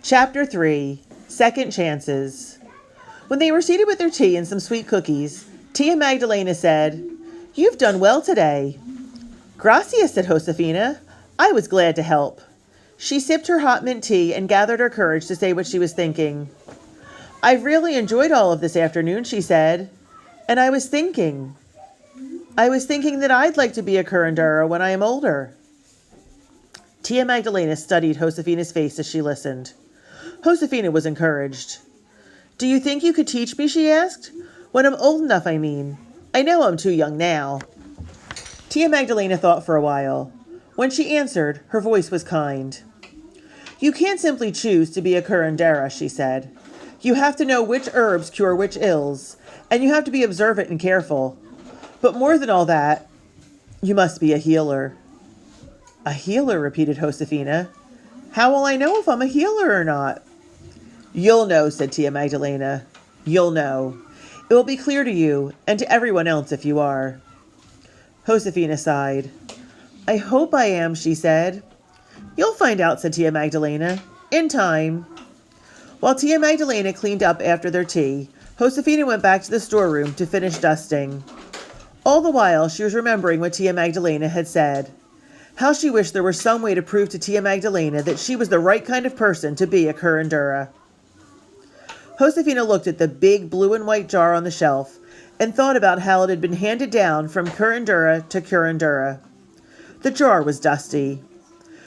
Chapter 3, Second Chances. When they were seated with their tea and some sweet cookies, Tia Magdalena said, "You've done well today." "Gracias," said Josefina. "I was glad to help." She sipped her hot mint tea and gathered her courage to say what she was thinking. "I've really enjoyed all of this afternoon," she said. "And I was thinking that I'd like to be a curandera when I am older." Tia Magdalena studied Josefina's face as she listened. Josefina was encouraged. "Do you think you could teach me?" she asked. "When I'm old enough, I mean. I know I'm too young now." Tia Magdalena thought for a while. When she answered, her voice was kind. "You can't simply choose to be a curandera," she said. "You have to know which herbs cure which ills, and you have to be observant and careful. But more than all that, you must be a healer." "A healer," repeated Josefina. "How will I know if I'm a healer or not?" "You'll know," said Tia Magdalena. "You'll know. It will be clear to you, and to everyone else if you are." Josefina sighed. "I hope I am," she said. "You'll find out," said Tia Magdalena. "In time." While Tia Magdalena cleaned up after their tea, Josefina went back to the storeroom to finish dusting. All the while, she was remembering what Tia Magdalena had said. How she wished there were some way to prove to Tia Magdalena that she was the right kind of person to be a curandera. Josefina looked at the big blue and white jar on the shelf and thought about how it had been handed down from curandera to curandera. The jar was dusty.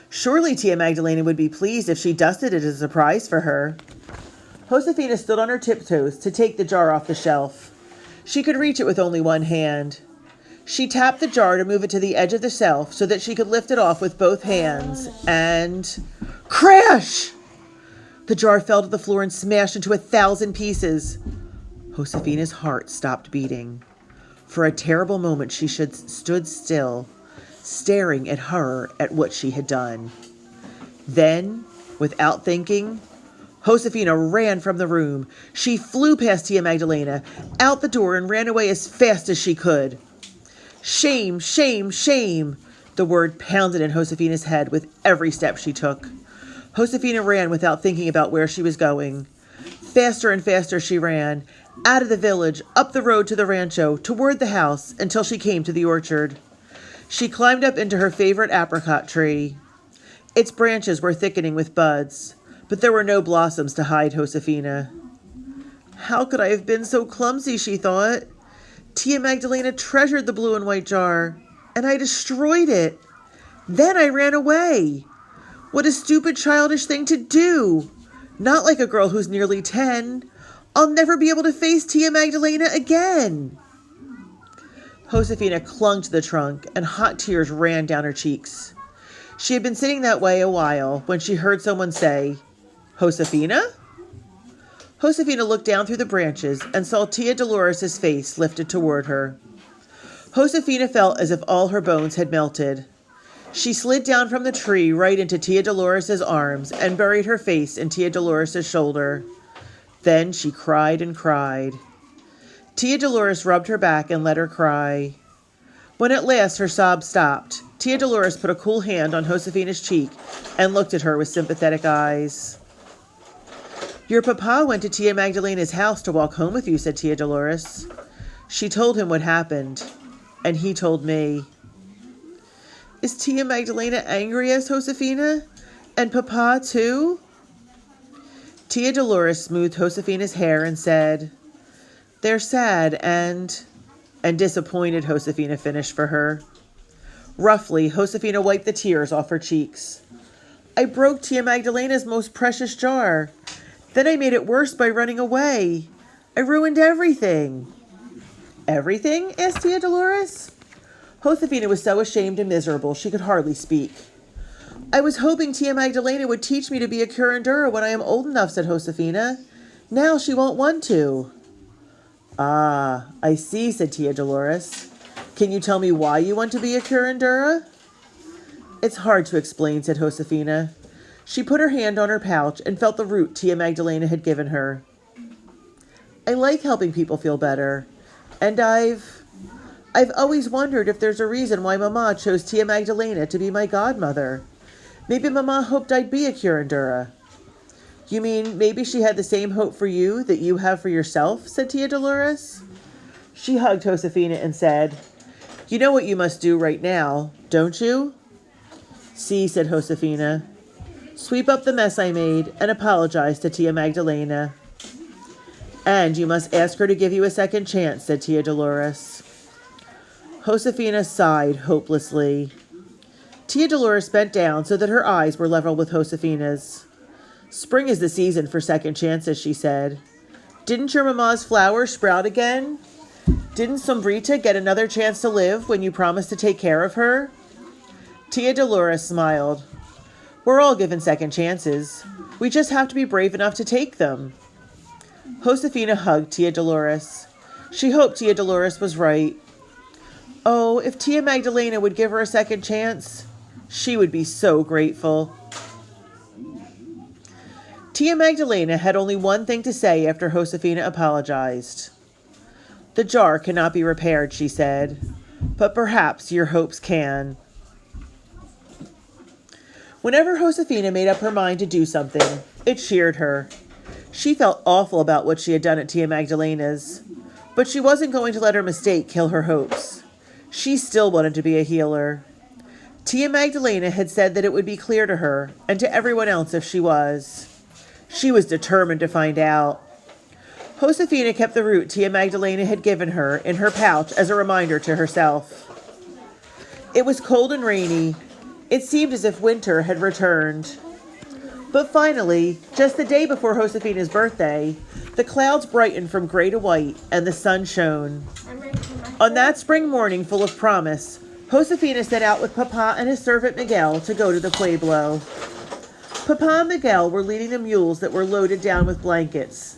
Surely Tia Magdalena would be pleased if she dusted it as a surprise for her. Josefina stood on her tiptoes to take the jar off the shelf. She could reach it with only one hand. She tapped the jar to move it to the edge of the shelf so that she could lift it off with both hands, and crash! The jar fell to the floor and smashed into 1,000 pieces. Josefina's heart stopped beating. For a terrible moment she stood still, staring in horror at what she had done. Then, without thinking, Josefina ran from the room. She flew past Tia Magdalena, out the door, and ran away as fast as she could. Shame, shame, shame! The word pounded in Josefina's head with every step she took. Josefina ran without thinking about where she was going. Faster and faster she ran, out of the village, up the road to the rancho, toward the house, until she came to the orchard. She climbed up into her favorite apricot tree. Its branches were thickening with buds, but there were no blossoms to hide Josefina. "How could I have been so clumsy?" she thought. "Tia Magdalena treasured the blue and white jar, and I destroyed it. Then I ran away. What a stupid, childish thing to do! Not like a girl who's nearly 10. I'll never be able to face Tia Magdalena again." Josefina clung to the trunk, and hot tears ran down her cheeks. She had been sitting that way a while when she heard someone say, "Josefina?" Josefina looked down through the branches and saw Tia Dolores' face lifted toward her. Josefina felt as if all her bones had melted. She slid down from the tree right into Tia Dolores' arms and buried her face in Tia Dolores' shoulder. Then she cried and cried. Tia Dolores rubbed her back and let her cry. When at last her sobs stopped, Tia Dolores put a cool hand on Josefina's cheek and looked at her with sympathetic eyes. "Your papa went to Tia Magdalena's house to walk home with you," said Tia Dolores. "She told him what happened, and he told me." "Is Tia Magdalena angry?" asked Josefina. "And papa too?" Tia Dolores smoothed Josefina's hair and said, "They're sad and disappointed," Josefina finished for her. Roughly, Josefina wiped the tears off her cheeks. "I broke Tia Magdalena's most precious jar. Then I made it worse by running away. I ruined everything." "Everything?" asked Tia Dolores. Josefina was so ashamed and miserable she could hardly speak. "I was hoping Tia Magdalena would teach me to be a curandera when I am old enough," said Josefina. "Now she won't want to." "Ah, I see," said Tia Dolores. "Can you tell me why you want to be a curandera?" "It's hard to explain," said Josefina. She put her hand on her pouch and felt the root Tia Magdalena had given her. "I like helping people feel better, and I've always wondered if there's a reason why Mama chose Tia Magdalena to be my godmother. Maybe Mama hoped I'd be a curandera." You mean maybe she had the same hope for you that you have for yourself, said Tia Dolores. She hugged Josefina and said, You know what you must do right now, don't you? See, said Josefina. Sweep up the mess I made and apologize to Tia Magdalena. And you must ask her to give you a second chance, said Tia Dolores. Josefina sighed hopelessly. Tia Dolores bent down so that her eyes were level with Josefina's. Spring is the season for second chances, she said. Didn't your mama's flowers sprout again? Didn't Sombrita get another chance to live when you promised to take care of her? Tia Dolores smiled. We're all given second chances. We just have to be brave enough to take them. Josefina hugged Tia Dolores. She hoped Tia Dolores was right. Oh, if Tia Magdalena would give her a second chance, she would be so grateful. Tia Magdalena had only one thing to say after Josefina apologized. The jar cannot be repaired, she said, but perhaps your hopes can. Whenever Josefina made up her mind to do something, it cheered her. She felt awful about what she had done at Tia Magdalena's, but she wasn't going to let her mistake kill her hopes. She still wanted to be a healer. Tia Magdalena had said that it would be clear to her and to everyone else if she was. She was determined to find out. Josefina kept the root Tia Magdalena had given her in her pouch as a reminder to herself. It was cold and rainy. It seemed as if winter had returned. But finally, just the day before Josefina's birthday, the clouds brightened from gray to white and the sun shone. On that spring morning full of promise, Josefina set out with Papa and his servant Miguel to go to the pueblo. Papa and Miguel were leading the mules that were loaded down with blankets.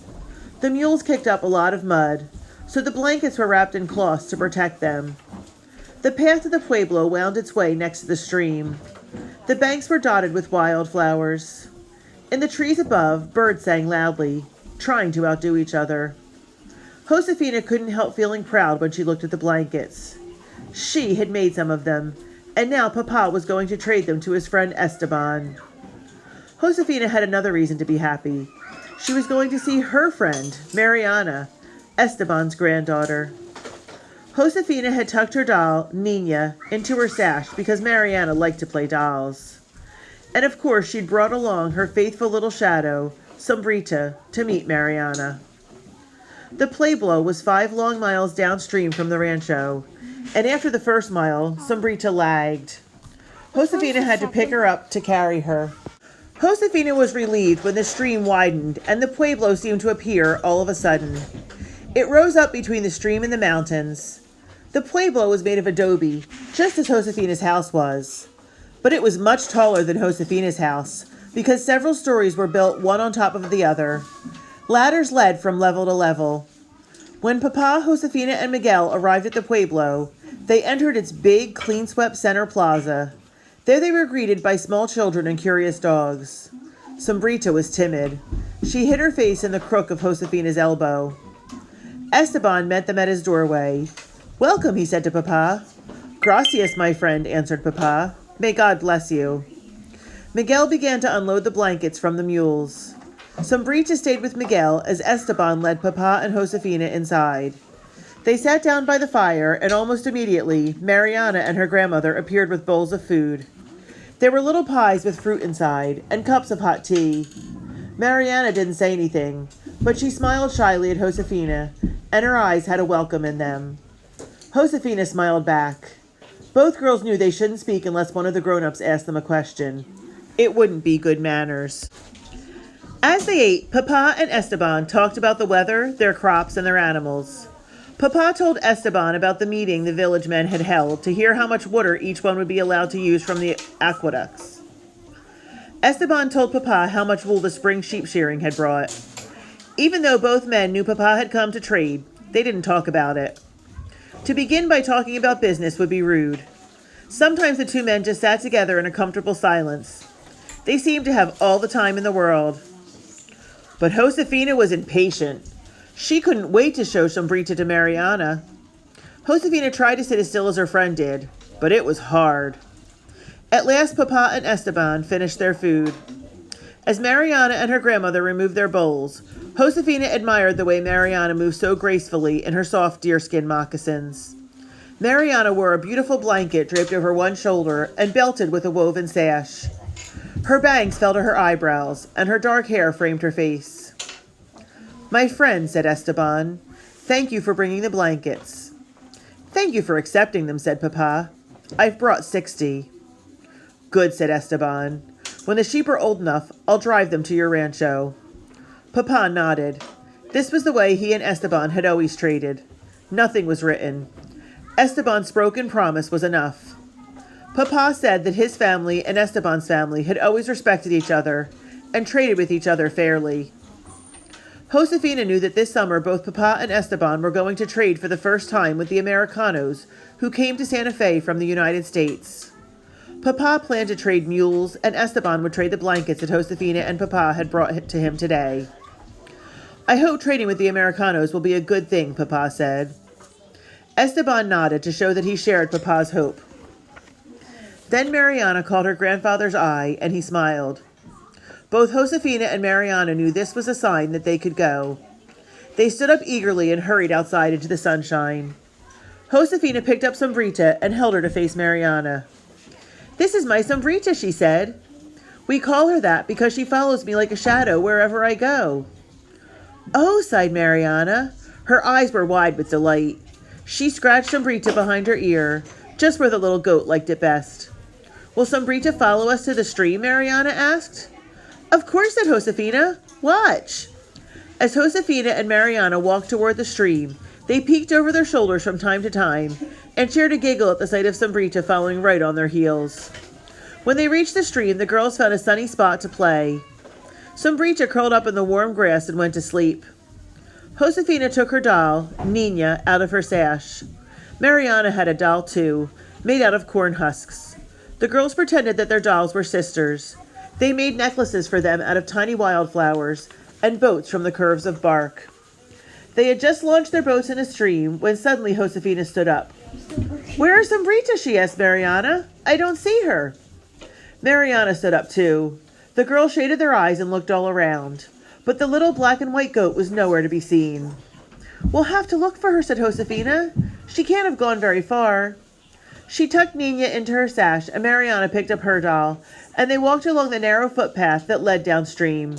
The mules kicked up a lot of mud, so the blankets were wrapped in cloths to protect them. The path to the pueblo wound its way next to the stream. The banks were dotted with wildflowers. In the trees above, birds sang loudly, trying to outdo each other. Josefina couldn't help feeling proud when she looked at the blankets. She had made some of them, and now Papa was going to trade them to his friend Esteban. Josefina had another reason to be happy. She was going to see her friend, Mariana, Esteban's granddaughter. Josefina had tucked her doll, Nina, into her sash because Mariana liked to play dolls. And of course she'd brought along her faithful little shadow, Sombrita, to meet Mariana. The pueblo was 5 long miles downstream from the rancho, and after the first mile, Sombrita lagged. Josefina had to pick her up to carry her. Josefina was relieved when the stream widened and the pueblo seemed to appear all of a sudden. It rose up between the stream and the mountains. The pueblo was made of adobe, just as Josefina's house was. But it was much taller than Josefina's house, because several stories were built one on top of the other. Ladders led from level to level. When Papa, Josefina, and Miguel arrived at the pueblo, they entered its big, clean-swept center plaza. There they were greeted by small children and curious dogs. Sombrita was timid. She hid her face in the crook of Josefina's elbow. Esteban met them at his doorway. "Welcome," he said to Papa. "Gracias, my friend," answered Papa. "May God bless you." Miguel began to unload the blankets from the mules. Sombrita stayed with Miguel as Esteban led Papa and Josefina inside. They sat down by the fire, and almost immediately, Mariana and her grandmother appeared with bowls of food. There were little pies with fruit inside, and cups of hot tea. Mariana didn't say anything, but she smiled shyly at Josefina, and her eyes had a welcome in them. Josefina smiled back. Both girls knew they shouldn't speak unless one of the grown-ups asked them a question. It wouldn't be good manners. As they ate, Papa and Esteban talked about the weather, their crops, and their animals. Papa told Esteban about the meeting the village men had held to hear how much water each one would be allowed to use from the aqueducts. Esteban told Papa how much wool the spring sheep shearing had brought. Even though both men knew Papa had come to trade, they didn't talk about it. To begin by talking about business would be rude. Sometimes the two men just sat together in a comfortable silence. They seemed to have all the time in the world. But Josefina was impatient. She couldn't wait to show Sombrita to Mariana. Josefina tried to sit as still as her friend did, but it was hard. At last, Papa and Esteban finished their food. As Mariana and her grandmother removed their bowls, Josefina admired the way Mariana moved so gracefully in her soft deerskin moccasins. Mariana wore a beautiful blanket draped over one shoulder and belted with a woven sash. Her bangs fell to her eyebrows, and her dark hair framed her face. "My friend," said Esteban, "thank you for bringing the blankets." "Thank you for accepting them," said Papa. "I've brought 60. "Good," said Esteban. "When the sheep are old enough, I'll drive them to your rancho." Papa nodded. This was the way he and Esteban had always traded. Nothing was written. Esteban's spoken promise was enough. Papa said that his family and Esteban's family had always respected each other and traded with each other fairly. Josefina knew that this summer both Papa and Esteban were going to trade for the first time with the Americanos who came to Santa Fe from the United States. Papa planned to trade mules, and Esteban would trade the blankets that Josefina and Papa had brought to him today. "I hope trading with the Americanos will be a good thing," Papa said. Esteban nodded to show that he shared Papa's hope. Then Mariana caught her grandfather's eye, and he smiled. Both Josefina and Mariana knew this was a sign that they could go. They stood up eagerly and hurried outside into the sunshine. Josefina picked up Sombrita and held her to face Mariana. "This is my Sombrita," she said. "We call her that because she follows me like a shadow wherever I go." "Oh," sighed Mariana. Her eyes were wide with delight. She scratched Sombrita behind her ear, just where the little goat liked it best. "Will Sombrita follow us to the stream?" Mariana asked. "Of course," said Josefina. "Watch." As Josefina and Mariana walked toward the stream, they peeked over their shoulders from time to time and shared a giggle at the sight of Sombrita following right on their heels. When they reached the stream, the girls found a sunny spot to play. Sombrita curled up in the warm grass and went to sleep. Josefina took her doll, Nina, out of her sash. Mariana had a doll too, made out of corn husks. The girls pretended that their dolls were sisters. They made necklaces for them out of tiny wildflowers and boats from the curves of bark. They had just launched their boats in a stream when suddenly Josefina stood up. "Where is Sombrita?" she asked Mariana. "I don't see her." Mariana stood up too. The girls shaded their eyes and looked all around, but the little black and white goat was nowhere to be seen. "We'll have to look for her," said Josefina. "She can't have gone very far." She tucked Nina into her sash, and Mariana picked up her doll, and they walked along the narrow footpath that led downstream.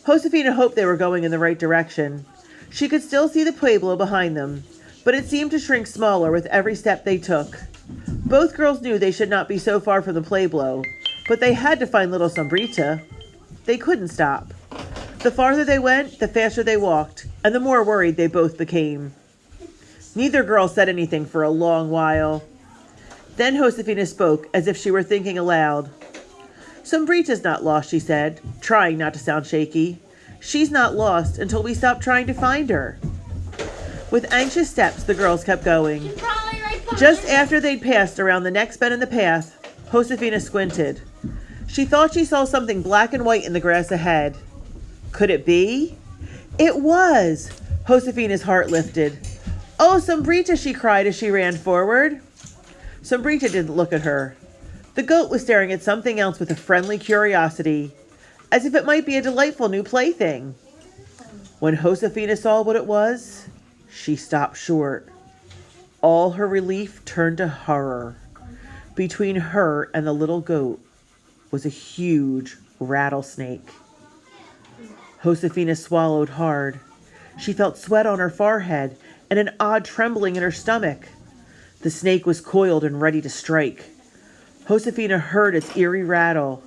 Josefina hoped they were going in the right direction. She could still see the pueblo behind them, but it seemed to shrink smaller with every step they took. Both girls knew they should not be so far from the pueblo, but they had to find little Sombrita. They couldn't stop. The farther they went, the faster they walked, and the more worried they both became. Neither girl said anything for a long while. Then Josefina spoke, as if she were thinking aloud. "Sombrita's not lost," she said, trying not to sound shaky. "She's not lost until we stop trying to find her." With anxious steps, the girls kept going. Just after they'd passed around the next bend in the path, Josefina squinted. She thought she saw something black and white in the grass ahead. Could it be? It was! Josefina's heart lifted. "Oh, Sombrita," she cried as she ran forward. Sombrita didn't look at her. The goat was staring at something else with a friendly curiosity, as if it might be a delightful new plaything. When Josefina saw what it was, she stopped short. All her relief turned to horror. Between her and the little goat was a huge rattlesnake. Josefina swallowed hard. She felt sweat on her forehead and an odd trembling in her stomach. The snake was coiled and ready to strike. Josefina heard its eerie rattle.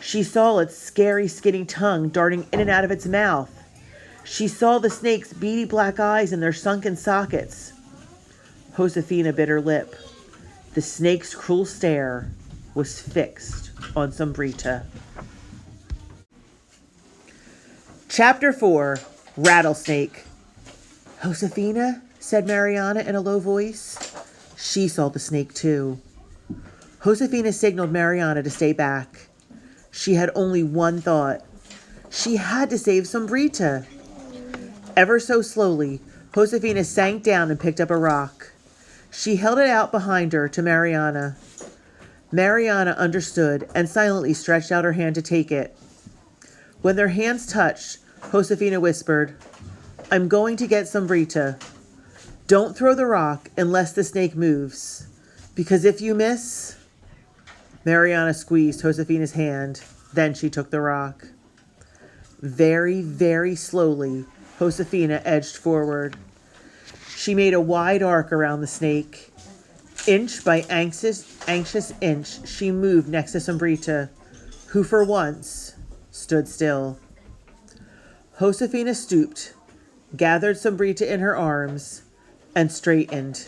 She saw its scary, skinny tongue darting in and out of its mouth. She saw the snake's beady black eyes in their sunken sockets. Josefina bit her lip. The snake's cruel stare was fixed on Sombrita. Chapter 4. Rattlesnake. "Josefina," said Mariana in a low voice. She saw the snake too. Josefina signaled Mariana to stay back. She had only one thought. She had to save Sombrita. Ever so slowly, Josefina sank down and picked up a rock. She held it out behind her to Mariana. Mariana understood and silently stretched out her hand to take it. When their hands touched, Josefina whispered, "I'm going to get some Brita. Don't throw the rock unless the snake moves, because if you miss..." Mariana squeezed Josefina's hand. Then she took the rock. Very, very slowly, Josefina edged forward. She made a wide arc around the snake. Inch by anxious inch, she moved next to Sombrita, who for once stood still. Josefina stooped, gathered Sombrita in her arms, and straightened.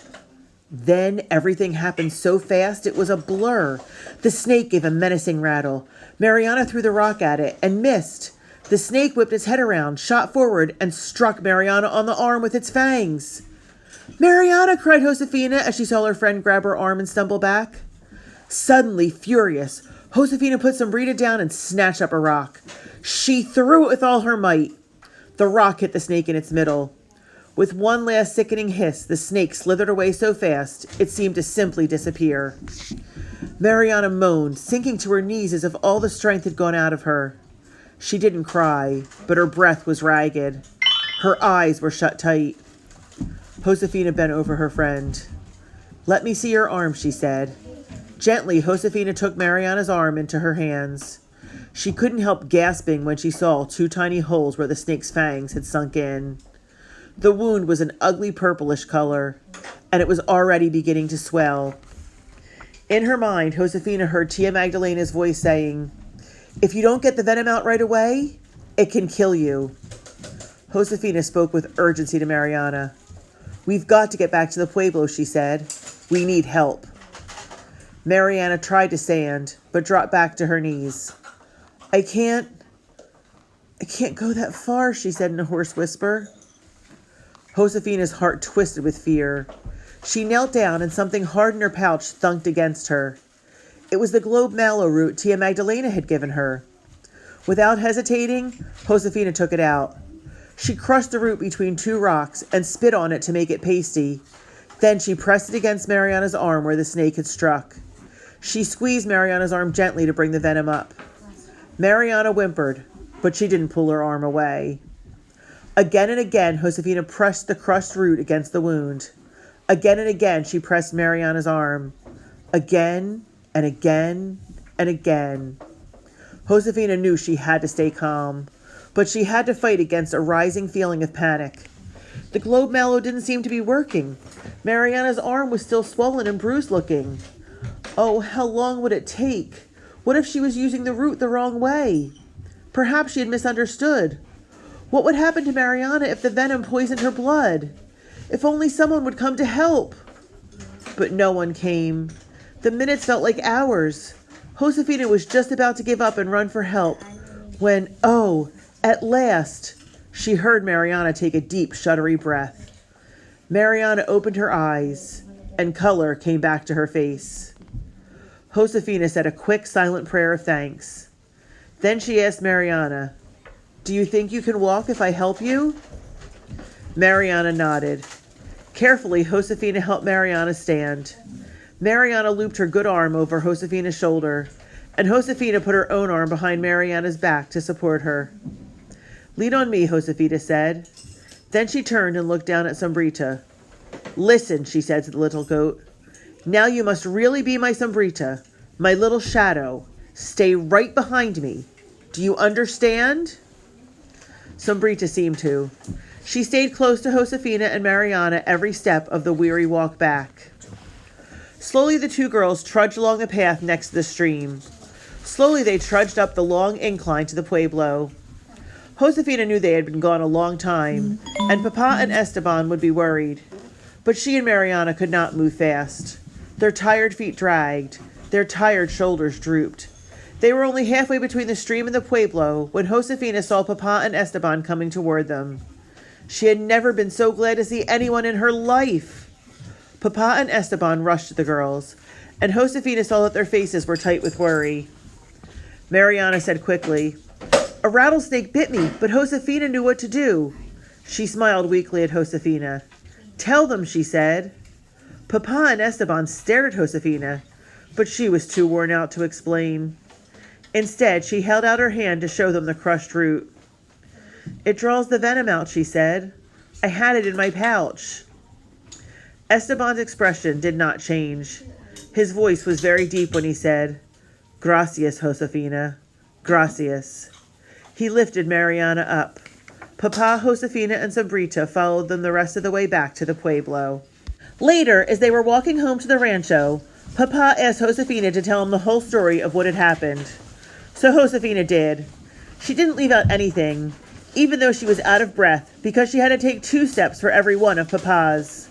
Then everything happened so fast it was a blur. The snake gave a menacing rattle. Mariana threw the rock at it and missed. The snake whipped its head around, shot forward, and struck Mariana on the arm with its fangs. "Mariana!" cried Josefina as she saw her friend grab her arm and stumble back. Suddenly furious, Josefina put Sombrita down and snatched up a rock. She threw it with all her might. The rock hit the snake in its middle. With one last sickening hiss, the snake slithered away so fast it seemed to simply disappear. Mariana moaned, sinking to her knees as if all the strength had gone out of her. She didn't cry, but her breath was ragged. Her eyes were shut tight. Josefina bent over her friend. "Let me see your arm," she said. Gently, Josefina took Mariana's arm into her hands. She couldn't help gasping when she saw 2 tiny holes where the snake's fangs had sunk in. The wound was an ugly purplish color, and it was already beginning to swell. In her mind, Josefina heard Tia Magdalena's voice saying, "If you don't get the venom out right away, it can kill you." Josefina spoke with urgency to Mariana. "We've got to get back to the pueblo," she said. "We need help." Mariana tried to stand, but dropped back to her knees. I can't go that far," she said in a hoarse whisper. Josefina's heart twisted with fear. She knelt down and something hard in her pouch thunked against her. It was the globe mallow root Tia Magdalena had given her. Without hesitating, Josefina took it out. She crushed the root between 2 rocks and spit on it to make it pasty. Then she pressed it against Mariana's arm where the snake had struck. She squeezed Mariana's arm gently to bring the venom up. Mariana whimpered, but she didn't pull her arm away. Again and again, Josefina pressed the crushed root against the wound. Again and again, she pressed Mariana's arm. Again and again and again. Josefina knew she had to stay calm, but she had to fight against a rising feeling of panic. The globe mallow didn't seem to be working. Mariana's arm was still swollen and bruised looking. Oh, how long would it take? What if she was using the root the wrong way? Perhaps she had misunderstood. What would happen to Mariana if the venom poisoned her blood? If only someone would come to help. But no one came. The minutes felt like hours. Josefina was just about to give up and run for help when, at last, she heard Mariana take a deep, shuddery breath. Mariana opened her eyes, and color came back to her face. Josefina said a quick, silent prayer of thanks. Then she asked Mariana, "Do you think you can walk if I help you?" Mariana nodded. Carefully, Josefina helped Mariana stand. Mariana looped her good arm over Josefina's shoulder, and Josefina put her own arm behind Mariana's back to support her. "Lean on me," Josefina said. Then she turned and looked down at Sombrita. "Listen," she said to the little goat. "Now you must really be my Sombrita, my little shadow. Stay right behind me. Do you understand?" Sombrita seemed to. She stayed close to Josefina and Mariana every step of the weary walk back. Slowly the 2 girls trudged along the path next to the stream. Slowly they trudged up the long incline to the pueblo. Josefina knew they had been gone a long time, and Papa and Esteban would be worried. But she and Mariana could not move fast. Their tired feet dragged. Their tired shoulders drooped. They were only halfway between the stream and the pueblo when Josefina saw Papa and Esteban coming toward them. She had never been so glad to see anyone in her life. Papa and Esteban rushed to the girls, and Josefina saw that their faces were tight with worry. Mariana said quickly, "A rattlesnake bit me, but Josefina knew what to do." She smiled weakly at Josefina. "Tell them," she said. Papa and Esteban stared at Josefina, but she was too worn out to explain. Instead, she held out her hand to show them the crushed root. "It draws the venom out," she said. "I had it in my pouch." Esteban's expression did not change. His voice was very deep when he said, "Gracias, Josefina. Gracias." He lifted Mariana up. Papa, Josefina, and Sombrita followed them the rest of the way back to the pueblo. Later, as they were walking home to the rancho, Papa asked Josefina to tell him the whole story of what had happened. So Josefina did. She didn't leave out anything, even though she was out of breath, because she had to take 2 steps for every one of Papa's.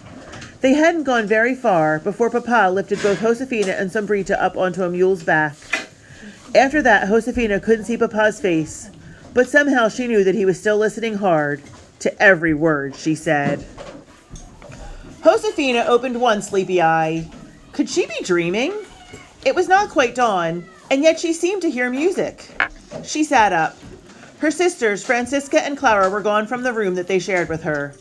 They hadn't gone very far before Papa lifted both Josefina and Sombrita up onto a mule's back. After that, Josefina couldn't see Papa's face, but somehow she knew that he was still listening hard to every word she said. Josefina opened one sleepy eye. Could she be dreaming? It was not quite dawn, and yet she seemed to hear music. She sat up. Her sisters, Francisca and Clara, were gone from the room that they shared with her.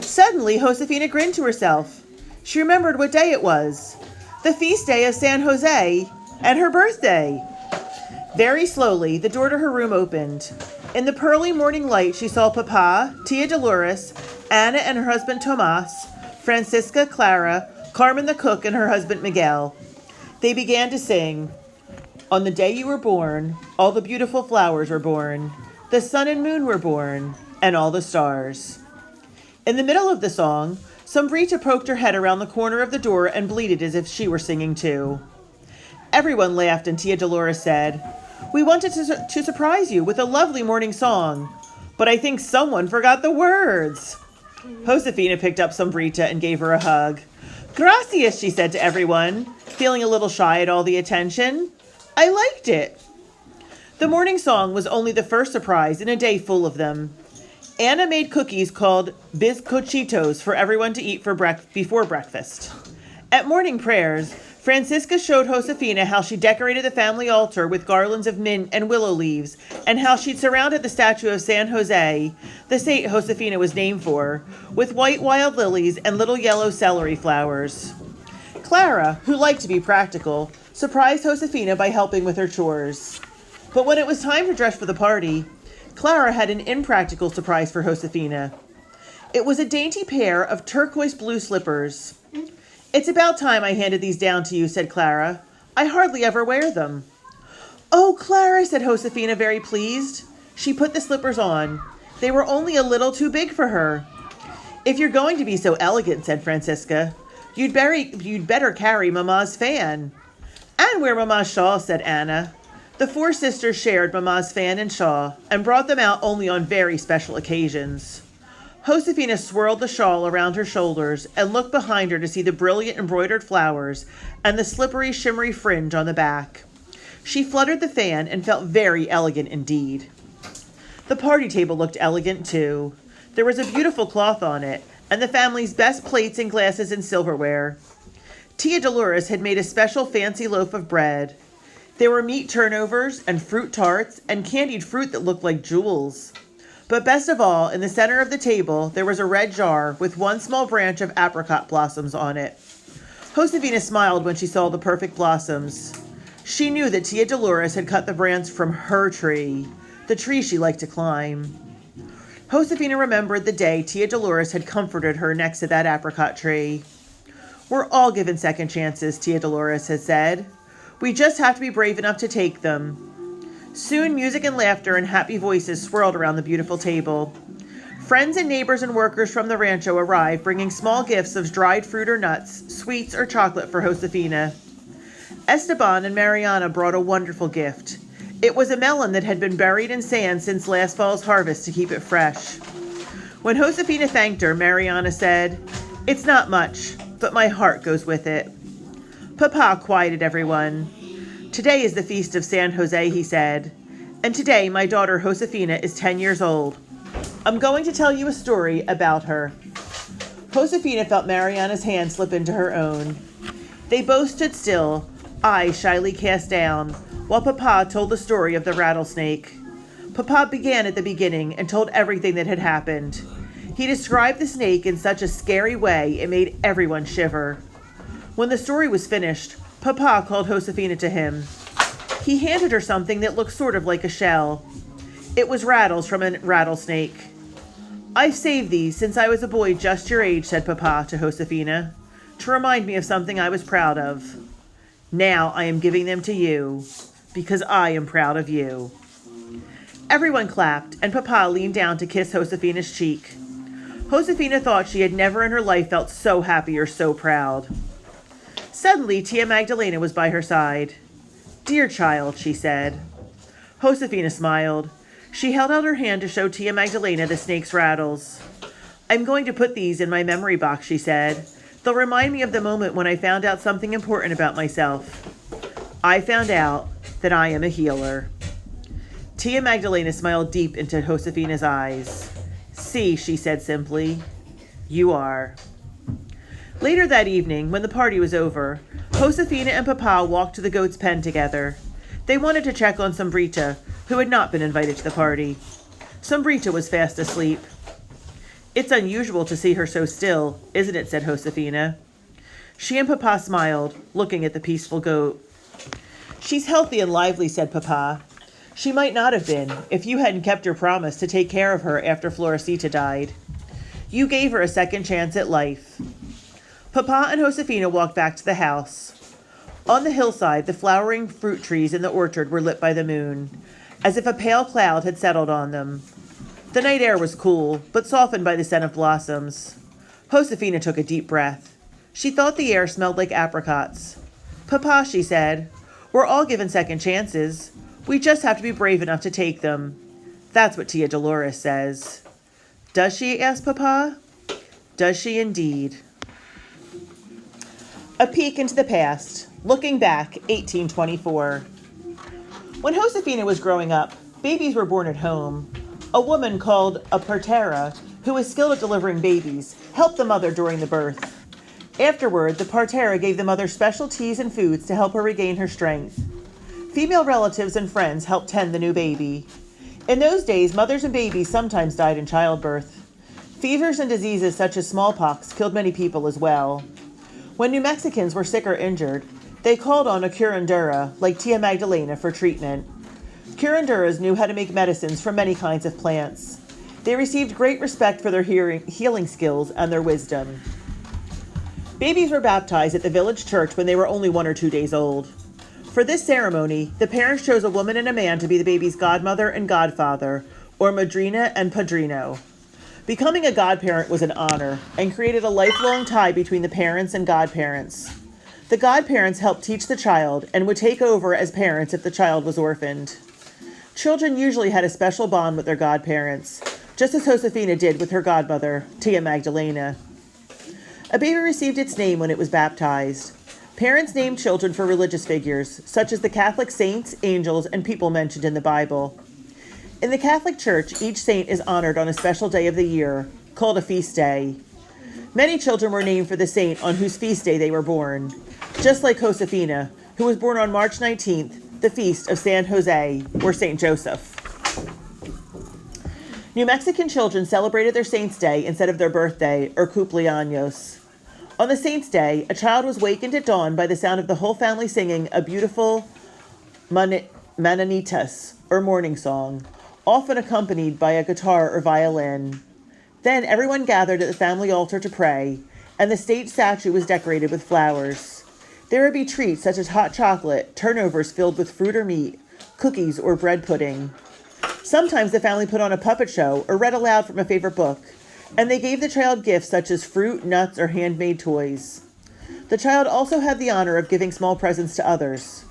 Suddenly, Josefina grinned to herself. She remembered what day it was. The feast day of San Jose, and her birthday. Very slowly, the door to her room opened. In the pearly morning light, she saw Papa, Tia Dolores, Anna and her husband Tomas, Francisca, Clara, Carmen the cook, and her husband Miguel. They began to sing, "On the day you were born, all the beautiful flowers were born. The sun and moon were born, and all the stars." In the middle of the song, Sombrita poked her head around the corner of the door and bleated as if she were singing too. Everyone laughed, and Tia Dolores said, "We wanted to surprise you with a lovely morning song, but I think someone forgot the words." Josefina picked up Sombrita and gave her a hug. "Gracias," she said to everyone, feeling a little shy at all the attention. "I liked it." The morning song was only the first surprise in a day full of them. Anna made cookies called bizcochitos for everyone to eat before breakfast. At morning prayers, Francisca showed Josefina how she decorated the family altar with garlands of mint and willow leaves, and how she'd surrounded the statue of San Jose, the saint Josefina was named for, with white wild lilies and little yellow celery flowers. Clara, who liked to be practical, surprised Josefina by helping with her chores. But when it was time to dress for the party, Clara had an impractical surprise for Josefina. It was a dainty pair of turquoise blue slippers. "It's about time I handed these down to you," said Clara. "I hardly ever wear them." "Oh, Clara," said Josefina, very pleased. She put the slippers on. They were only a little too big for her. "If you're going to be so elegant," said Francisca, you'd better carry Mama's fan." "And wear Mama's shawl," said Anna. The 4 sisters shared Mama's fan and shawl, and brought them out only on very special occasions. Josefina swirled the shawl around her shoulders and looked behind her to see the brilliant embroidered flowers and the slippery, shimmery fringe on the back. She fluttered the fan and felt very elegant indeed. The party table looked elegant too. There was a beautiful cloth on it, and the family's best plates and glasses and silverware. Tia Dolores had made a special fancy loaf of bread. There were meat turnovers and fruit tarts and candied fruit that looked like jewels. But best of all, in the center of the table, there was a red jar with one small branch of apricot blossoms on it. Josefina smiled when she saw the perfect blossoms. She knew that Tia Dolores had cut the branch from her tree, the tree she liked to climb. Josefina remembered the day Tia Dolores had comforted her next to that apricot tree. "We're all given second chances," Tia Dolores had said. "We just have to be brave enough to take them." Soon music and laughter and happy voices swirled around the beautiful table. Friends and neighbors and workers from the rancho arrived, bringing small gifts of dried fruit or nuts, sweets or chocolate for Josefina. Esteban and Mariana brought a wonderful gift. It was a melon that had been buried in sand since last fall's harvest to keep it fresh. When Josefina thanked her, Mariana said, "It's not much, but my heart goes with it." Papa quieted everyone. "Today is the feast of San Jose," he said, "and today my daughter Josefina is 10 years old. I'm going to tell you a story about her." Josefina felt Mariana's hand slip into her own. They both stood still, eyes shyly cast down, while Papa told the story of the rattlesnake. Papa began at the beginning and told everything that had happened. He described the snake in such a scary way it made everyone shiver. When the story was finished, Papa called Josefina to him. He handed her something that looked sort of like a shell. It was rattles from a rattlesnake. "I've saved these since I was a boy just your age," said Papa to Josefina, "to remind me of something I was proud of. Now I am giving them to you, because I am proud of you." Everyone clapped, and Papa leaned down to kiss Josefina's cheek. Josefina thought she had never in her life felt so happy or so proud. Suddenly, Tia Magdalena was by her side. "Dear child," she said. Josefina smiled. She held out her hand to show Tia Magdalena the snake's rattles. "I'm going to put these in my memory box," she said. "They'll remind me of the moment when I found out something important about myself. I found out that I am a healer." Tia Magdalena smiled deep into Josefina's eyes. "See," she said simply, "you are." Later that evening, when the party was over, Josefina and Papa walked to the goat's pen together. They wanted to check on Sombrita, who had not been invited to the party. Sombrita was fast asleep. "It's unusual to see her so still, isn't it?" said Josefina. She and Papa smiled, looking at the peaceful goat. "She's healthy and lively," said Papa. "She might not have been if you hadn't kept your promise to take care of her after Floresita died. You gave her a second chance at life." Papa and Josefina walked back to the house. On the hillside, the flowering fruit trees in the orchard were lit by the moon, as if a pale cloud had settled on them. The night air was cool, but softened by the scent of blossoms. Josefina took a deep breath. She thought the air smelled like apricots. "Papa," she said, "we're all given second chances. We just have to be brave enough to take them. That's what Tia Dolores says." "Does she?" asked Papa. "Does she indeed?" A peek into the past. Looking back, 1824. When Josefina was growing up, babies were born at home. A woman called a partera, who was skilled at delivering babies, helped the mother during the birth. Afterward, the partera gave the mother special teas and foods to help her regain her strength. Female relatives and friends helped tend the new baby. In those days, mothers and babies sometimes died in childbirth. Fevers and diseases such as smallpox killed many people as well. When New Mexicans were sick or injured, they called on a curandera, like Tia Magdalena, for treatment. Curanderas knew how to make medicines from many kinds of plants. They received great respect for their healing skills and their wisdom. Babies were baptized at the village church when they were only 1 or 2 days old. For this ceremony, the parents chose a woman and a man to be the baby's godmother and godfather, or madrina and padrino. Becoming a godparent was an honor and created a lifelong tie between the parents and godparents. The godparents helped teach the child and would take over as parents if the child was orphaned. Children usually had a special bond with their godparents, just as Josefina did with her godmother, Tia Magdalena. A baby received its name when it was baptized. Parents named children for religious figures, such as the Catholic saints, angels, and people mentioned in the Bible. In the Catholic Church, each saint is honored on a special day of the year, called a feast day. Many children were named for the saint on whose feast day they were born, just like Josefina, who was born on March 19th, the feast of San Jose, or Saint Joseph. New Mexican children celebrated their saint's day instead of their birthday, or cumpleaños. On the saint's day, a child was wakened at dawn by the sound of the whole family singing a beautiful mananitas, or morning song, often accompanied by a guitar or violin. Then everyone gathered at the family altar to pray, and the state statue was decorated with flowers. There would be treats such as hot chocolate, turnovers filled with fruit or meat, cookies or bread pudding. Sometimes the family put on a puppet show or read aloud from a favorite book, and they gave the child gifts such as fruit, nuts, or handmade toys. The child also had the honor of giving small presents to others.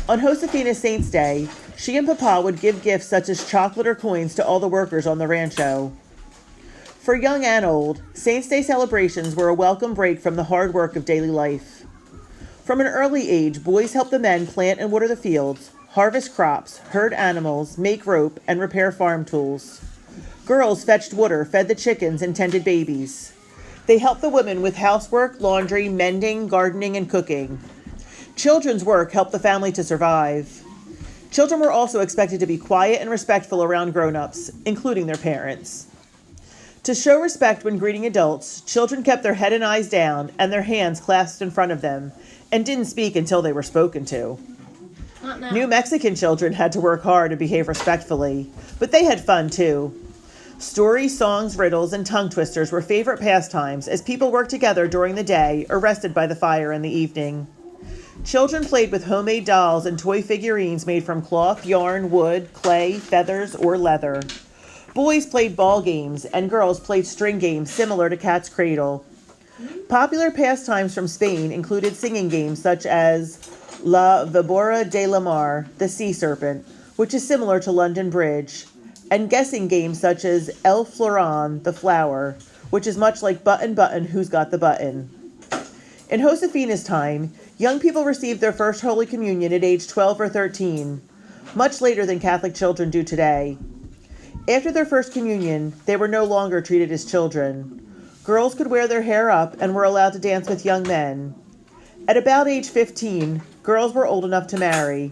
On Josefina's Saint's Day, she and Papa would give gifts such as chocolate or coins to all the workers on the rancho. For young and old, Saint's Day celebrations were a welcome break from the hard work of daily life. From an early age, boys helped the men plant and water the fields, harvest crops, herd animals, make rope, and repair farm tools. Girls fetched water, fed the chickens, and tended babies. They helped the women with housework, laundry, mending, gardening, and cooking. Children's work helped the family to survive. Children were also expected to be quiet and respectful around grown-ups, including their parents. To show respect when greeting adults, children kept their head and eyes down and their hands clasped in front of them, and didn't speak until they were spoken to. Not now. New Mexican children had to work hard and behave respectfully, but they had fun too. Stories, songs, riddles, and tongue twisters were favorite pastimes as people worked together during the day or rested by the fire in the evening. Children played with homemade dolls and toy figurines made from cloth, yarn, wood, clay, feathers, or leather. Boys played ball games, and girls played string games similar to Cat's Cradle. Popular pastimes from Spain included singing games such as La Víbora de la Mar, the sea serpent, which is similar to London Bridge, and guessing games such as El Florón, the flower, which is much like Button Button, Who's Got the Button. In Josefina's time, young people received their first Holy Communion at age 12 or 13, much later than Catholic children do today. After their first communion, they were no longer treated as children. Girls could wear their hair up and were allowed to dance with young men. At about age 15, girls were old enough to marry.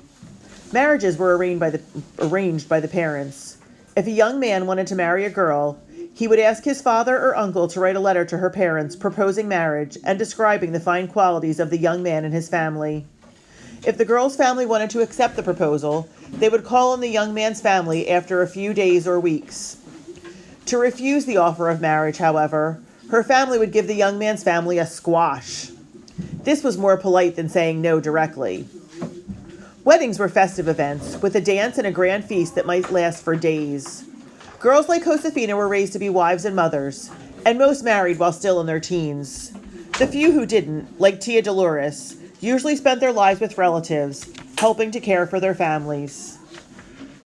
Marriages were arranged by the parents. If a young man wanted to marry a girl, he would ask his father or uncle to write a letter to her parents proposing marriage and describing the fine qualities of the young man and his family. If the girl's family wanted to accept the proposal, they would call on the young man's family after a few days or weeks. To refuse the offer of marriage, however, her family would give the young man's family a squash. This was more polite than saying no directly. Weddings were festive events, with a dance and a grand feast that might last for days. Girls like Josefina were raised to be wives and mothers, and most married while still in their teens. The few who didn't, like Tia Dolores, usually spent their lives with relatives, helping to care for their families.